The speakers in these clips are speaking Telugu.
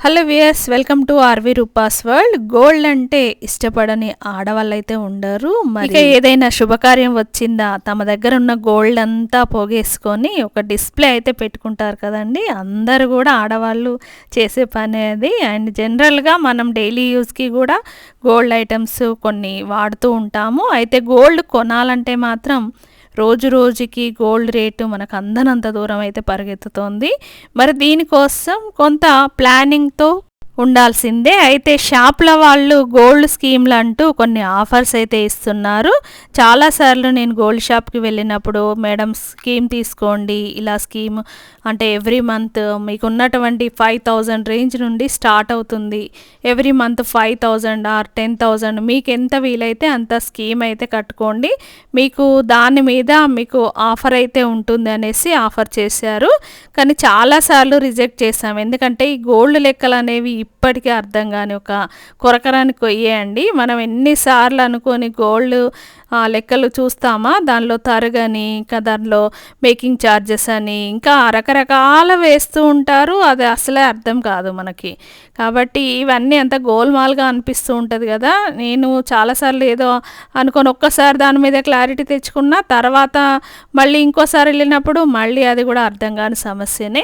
Hello viewers, welcome to RV Rupa's world. Gold అంటే ఇష్టపడని ఆడవాళ్ళైతే ఉండరు. మరి ఏదైనా శుభకార్యం వచ్చిందా, తమ దగ్గర ఉన్న గోల్డ్ అంతా పోగేసుకొని ఒక డిస్ప్లే అయితే పెట్టుకుంటారు కదండి. అందరూ కూడా ఆడవాళ్ళు చేసే పని అది. అండ్ జనరల్గా మనం డైలీ యూస్కి కూడా గోల్డ్ ఐటమ్స్ కొన్ని వాడుతూ ఉంటాము. అయితే గోల్డ్ కొనాలంటే మాత్రం రోజు రోజుకి గోల్డ్ రేటు మనకు అందనంత దూరం అయితే పరిగెత్తుతోంది. మరి దీనికోసం కొంత ప్లానింగ్తో ఉండాల్సిందే. అయితే షాప్ల వాళ్ళు గోల్డ్ స్కీమ్లు అంటూ కొన్ని ఆఫర్స్ అయితే ఇస్తున్నారు. చాలాసార్లు నేను గోల్డ్ షాప్కి వెళ్ళినప్పుడు, మేడం స్కీమ్ తీసుకోండి, ఇలా స్కీమ్ అంటే ఎవ్రీ మంత్ మీకు ఉన్నటువంటి 5,000 రేంజ్ నుండి స్టార్ట్ అవుతుంది. ఎవ్రీ మంత్ 5,000 ఆర్ 10,000 మీకు ఎంత వీలైతే అంత స్కీమ్ అయితే కట్టుకోండి, మీకు దాని మీద మీకు ఆఫర్ అయితే ఉంటుంది అనేసి ఆఫర్ చేశారు. కానీ చాలాసార్లు రిజెక్ట్ చేశాం. ఎందుకంటే ఈ గోల్డ్ లెక్కలు అనేవి ఇప్పటికీ అర్థం కాని ఒక కొరకరాని కొయ్యేయండి. మనం ఎన్నిసార్లు అనుకొని గోల్డ్ లెక్కలు చూస్తామా, దానిలో తరగని, ఇంకా దానిలో మేకింగ్ ఛార్జెస్ అని ఇంకా రకరకాల వేస్తూ ఉంటారు. అది అసలే అర్థం కాదు మనకి. కాబట్టి ఇవన్నీ అంత గోల్మాల్గా అనిపిస్తూ ఉంటుంది కదా. నేను చాలాసార్లు ఏదో అనుకొని ఒక్కసారి దాని మీద క్లారిటీ తెచ్చుకున్న తర్వాత మళ్ళీ ఇంకోసారి వెళ్ళినప్పుడు మళ్ళీ అది కూడా అర్థం కాని సమస్యనే.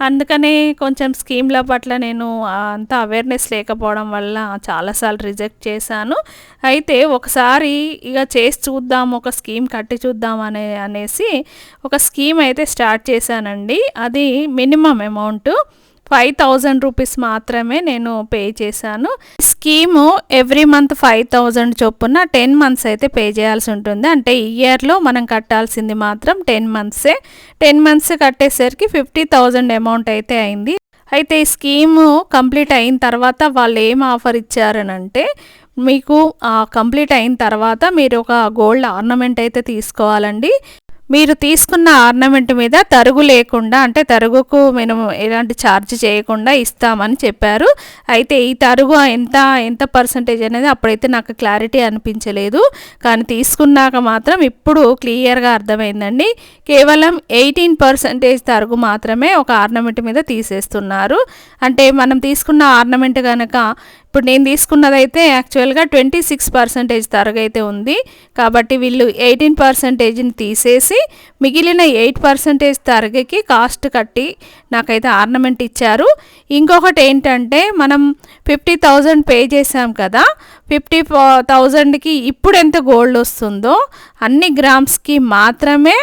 అందుకనే కొంచెం స్కీమ్ల పట్ల నేను అంత అవేర్నెస్ లేకపోవడం వల్ల చాలాసార్లు రిజెక్ట్ చేశాను. అయితే ఒకసారి ఇక చేసి చూద్దాం, ఒక స్కీమ్ కట్టి చూద్దాం అనేసి ఒక స్కీమ్ అయితే స్టార్ట్ చేశానండి. అది మినిమం అమౌంట్ 5,000 రూపీస్ మాత్రమే నేను పే చేశాను. స్కీము ఎవ్రీ మంత్ 5,000 చొప్పున 10 మంత్స్ అయితే పే చేయాల్సి ఉంటుంది. అంటే ఈ ఇయర్లో మనం కట్టాల్సింది మాత్రం 10 మంత్సే. 10 మంత్స్ కట్టేసరికి 50,000 అమౌంట్ అయితే అయింది. అయితే ఈ స్కీము కంప్లీట్ అయిన తర్వాత వాళ్ళు ఏం ఆఫర్ ఇచ్చారనంటే, మీకు కంప్లీట్ అయిన తర్వాత మీరు ఒక గోల్డ్ ఆర్నమెంట్ అయితే తీసుకోవాలండి. మీరు తీసుకున్న ఆర్నమెంట్ మీద తరుగు లేకుండా, అంటే తరుగుకు మేము ఎలాంటి ఛార్జ్ చేయకుండా ఇస్తామని చెప్పారు. అయితే ఈ తరుగు ఎంత పర్సంటేజ్ అనేది అప్పుడైతే నాకు క్లారిటీ అనిపించలేదు. కానీ తీసుకున్నాక మాత్రం ఇప్పుడు క్లియర్గా అర్థమైందండి. కేవలం 18% తరుగు మాత్రమే ఒక ఆర్నమెంట్ మీద తీసేస్తున్నారు. అంటే మనం తీసుకున్న ఆర్నమెంట్ కనుక, ఇప్పుడు నేను తీసుకున్నదైతే యాక్చువల్గా 26% తరుగు అయితే ఉంది. కాబట్టి వీళ్ళు 18%ని తీసేసి మిగిలిన 8% తరుగుకి కాస్ట్ కట్టి నాకైతే ఆర్నమెంట్ ఇచ్చారు. ఇంకొకటి ఏంటంటే, మనం 50,000 పే చేసాం కదా, 50,000కి ఇప్పుడు ఎంత గోల్డ్ వస్తుందో అన్ని గ్రామ్స్కి మాత్రమే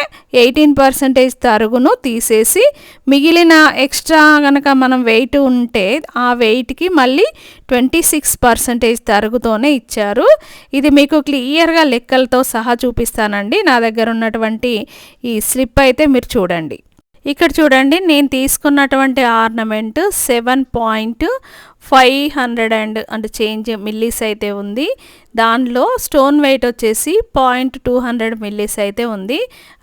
18% తరుగును తీసేసి మిగిలిన ఎక్స్ట్రా కనుక మనం వెయిట్ ఉంటే ఆ వెయిట్కి మళ్ళీ 26% తరుగుతోనే ఇచ్చారు. ఇది మీకు క్లియర్గా లెక్కలతో సహా చూపిస్తానండి. నా దగ్గర ఉన్నటువంటి ఈ స్లిప్ అయితే మీరు చూడండి. ఇక్కడ చూడండి, నేను తీసుకున్నటువంటి ఆర్నమెంట్ 7.500 అంటే చేంజ్ మిల్లీస్ అయితే ఉంది. దానిలో స్టోన్ వెయిట్ వచ్చేసి 0.200 మిల్లీస్ అయితే ఉంది.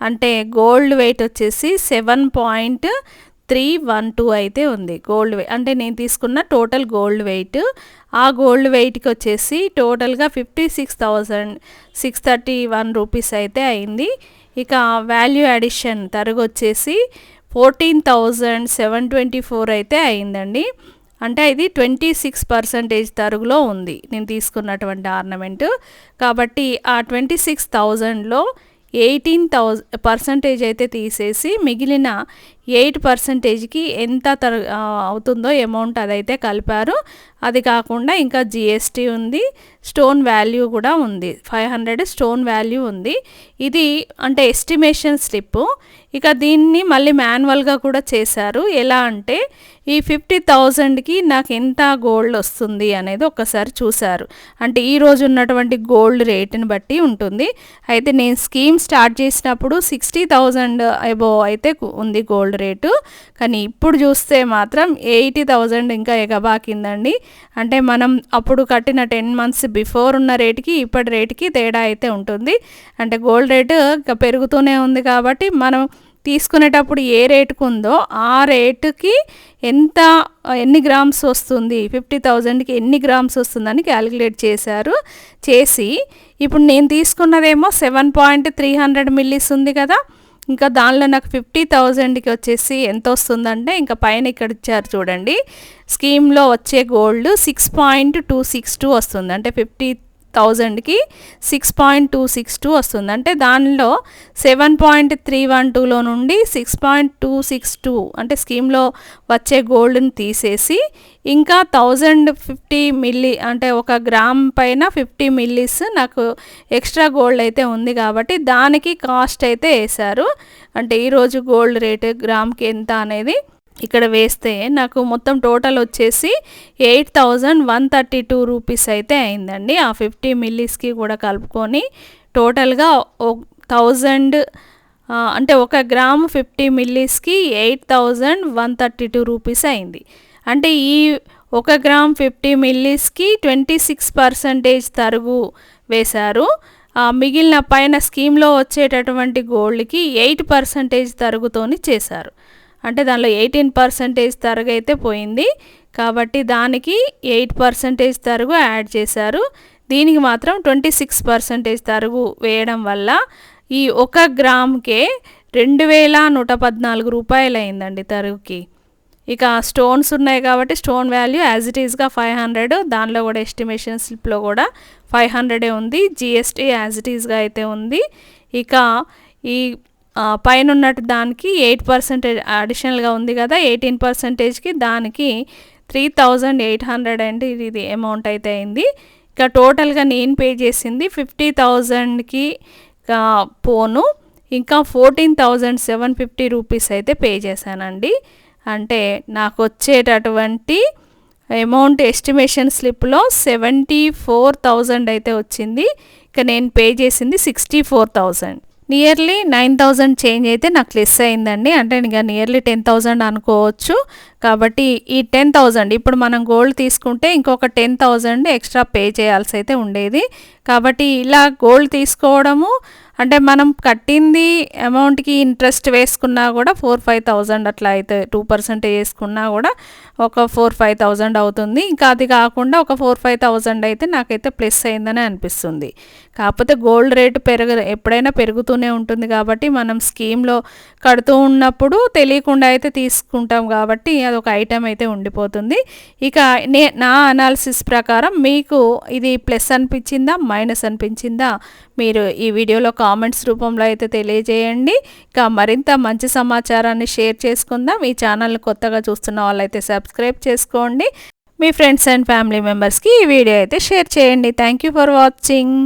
అంటే గోల్డ్ వెయిట్ వచ్చేసి 7.312 అయితే ఉంది గోల్డ్ వెయిట్. అంటే నేను తీసుకున్న టోటల్ గోల్డ్ వెయిట్. ఆ గోల్డ్ వెయిట్కి వచ్చేసి టోటల్గా 56,631 రూపీస్ అయితే అయింది. ఇక వాల్యూ అడిషన్ తరుగు వచ్చేసి 14,724 అయితే అయిందండి. అంటే ఇది 26% తరుగులో ఉంది నేను తీసుకున్నటువంటి ఆర్నమెంట్. కాబట్టి ఆ 26,000లో 18% అయితే తీసేసి మిగిలిన 8%కి ఎంత అవుతుందో అమౌంట్ అదైతే కలిపారు. అది కాకుండా ఇంకా జిఎస్టీ ఉంది, స్టోన్ వాల్యూ కూడా ఉంది, 500 స్టోన్ వాల్యూ ఉంది. ఇది అంటే ఎస్టిమేషన్ స్లిప్. ఇక దీన్ని మళ్ళీ మాన్యువల్గా కూడా చేశారు. ఎలా అంటే ఈ 50,000కి నాకు ఎంత గోల్డ్ వస్తుంది అనేది ఒక్కసారి చూశారు. అంటే ఈరోజు ఉన్నటువంటి గోల్డ్ రేటుని బట్టి ఉంటుంది. అయితే నేను స్కీమ్ స్టార్ట్ చేసినప్పుడు 60,000 అబోవ్ అయితే ఉంది గోల్డ్ రేటు. కానీ ఇప్పుడు చూస్తే మాత్రం 80,000 ఇంకా ఎగబాకిందండి. అంటే మనం అప్పుడు కట్టిన 10 మంత్స్ బిఫోర్ ఉన్న రేటుకి ఇప్పటి రేటుకి తేడా అయితే ఉంటుంది. అంటే గోల్డ్ రేటు ఇంకా పెరుగుతూనే ఉంది. కాబట్టి మనం తీసుకునేటప్పుడు ఏ రేటుకు ఉందో ఆ రేటుకి ఎన్ని గ్రామ్స్ వస్తుంది, 50,000కి ఎన్ని గ్రామ్స్ వస్తుందని క్యాలిక్యులేట్ చేశారు. చేసి ఇప్పుడు నేను తీసుకున్నదేమో 7.300 మిల్లీస్ ఉంది కదా, ఇంకా దానిలో నాకు 50,000కి వచ్చేసి ఎంత వస్తుందంటే, ఇంకా పైన ఇక్కడ ఇచ్చారు చూడండి, స్కీమ్లో వచ్చే గోల్డ్ 6.262 వస్తుంది. అంటే 50,000కి 6.262 వస్తుంది. అంటే దానిలో 7.312లో నుండి 6.262 అంటే స్కీమ్లో వచ్చే గోల్డ్ని తీసేసి ఇంకా 1050 మిల్లీ అంటే 1 గ్రామ్ పైన 50 మిల్లీస్ నాకు ఎక్స్ట్రా గోల్డ్ అయితే ఉంది కాబట్టి దానికి కాస్ట్ అయితే వేశారు. అంటే ఈరోజు గోల్డ్ రేటు గ్రామ్కి ఎంత అనేది ఇక్కడ వేస్తే నాకు మొత్తం టోటల్ వచ్చేసి 8,132 రూపీస్ అయితే అయిందండి. ఆ 50 మిల్లీస్కి కూడా కలుపుకొని టోటల్గా 1000 అంటే 1 గ్రామ్ 50 మిల్లీస్కి 8,132 రూపీస్ అయింది. అంటే ఈ 1 గ్రామ్ 50 మిల్లీస్కి 26% తరుగు వేశారు. మిగిలిన పైన స్కీమ్లో వచ్చేటటువంటి గోల్డ్కి 8% తరుగుతోని చేశారు. అంటే దానిలో 18% తరుగు అయితే పోయింది కాబట్టి దానికి 8% తరుగు యాడ్ చేశారు. దీనికి మాత్రం 26% తరుగు వేయడం వల్ల ఈ 1 గ్రామ్కే 2,114 రూపాయలు అయిందండి తరుగుకి. ఇక స్టోన్స్ ఉన్నాయి కాబట్టి స్టోన్ వాల్యూ యాజ్ ఇట్ ఈస్గా 500, దానిలో కూడా ఎస్టిమేషన్ స్లిప్లో కూడా 500 ఉంది. జిఎస్టీ యాజ్ ఇట్ ఈస్గా అయితే ఉంది. ఇక ఈ పైన ఉన్నట్టు దానికి 8% అడిషనల్గా ఉంది కదా, 18%కి దానికి 3,800 అండి ఇది అమౌంట్ అయితే అయింది. ఇక టోటల్గా నేను పే చేసింది 50,000కి పోను ఇంకా 14,750 రూపీస్ అయితే పే చేశానండి. అంటే నాకు వచ్చేటటువంటి అమౌంట్ ఎస్టిమేషన్ స్లిప్లో 74,000 అయితే వచ్చింది. ఇక నేను పే చేసింది 64,000. నియర్లీ 9,000 చేంజ్ అయితే నాకు లెస్ అయిందండి. అంటే ఇంకా నియర్లీ 10,000 అనుకోవచ్చు. కాబట్టి ఈ 10,000 ఇప్పుడు మనం గోల్డ్ తీసుకుంటే ఇంకొక 10,000 ఎక్స్ట్రా పే చేయాల్సి అయితే ఉండేది. కాబట్టి ఇలా గోల్డ్ తీసుకోవడము అంటే మనం కట్టింది అమౌంట్కి ఇంట్రెస్ట్ వేసుకున్నా కూడా 4,000-5,000 అట్లా అయితే 2% వేసుకున్నా కూడా ఒక 4,000-5,000 అవుతుంది. ఇంకా అది కాకుండా ఒక 4,000-5,000 అయితే నాకైతే ప్లస్ అయిందని అనిపిస్తుంది. కాకపోతే గోల్డ్ రేటు ఎప్పుడైనా పెరుగుతూనే ఉంటుంది కాబట్టి మనం స్కీమ్లో కడుతూ ఉన్నప్పుడు తెలియకుండా అయితే తీసుకుంటాం కాబట్టి అదొక ఐటెం అయితే ఉండిపోతుంది. ఇక నా అనాలిసిస్ ప్రకారం మీకు ఇది ప్లస్ అనిపించిందా మైనస్ అనిపించిందా మీరు ఈ వీడియోలో కామెంట్స్ రూపంలో అయితే తెలియజేయండి. ఇంకా మరింత మంచి సమాచారాన్ని షేర్ చేసుకుందాం. ఈ ఛానల్ని కొత్తగా చూస్తున్న వాళ్ళైతే సబ్స్క్రైబ్ చేసుకోండి. మీ ఫ్రెండ్స్ అండ్ ఫ్యామిలీ మెంబర్స్కి ఈ వీడియో అయితే షేర్ చేయండి. Thank you for watching.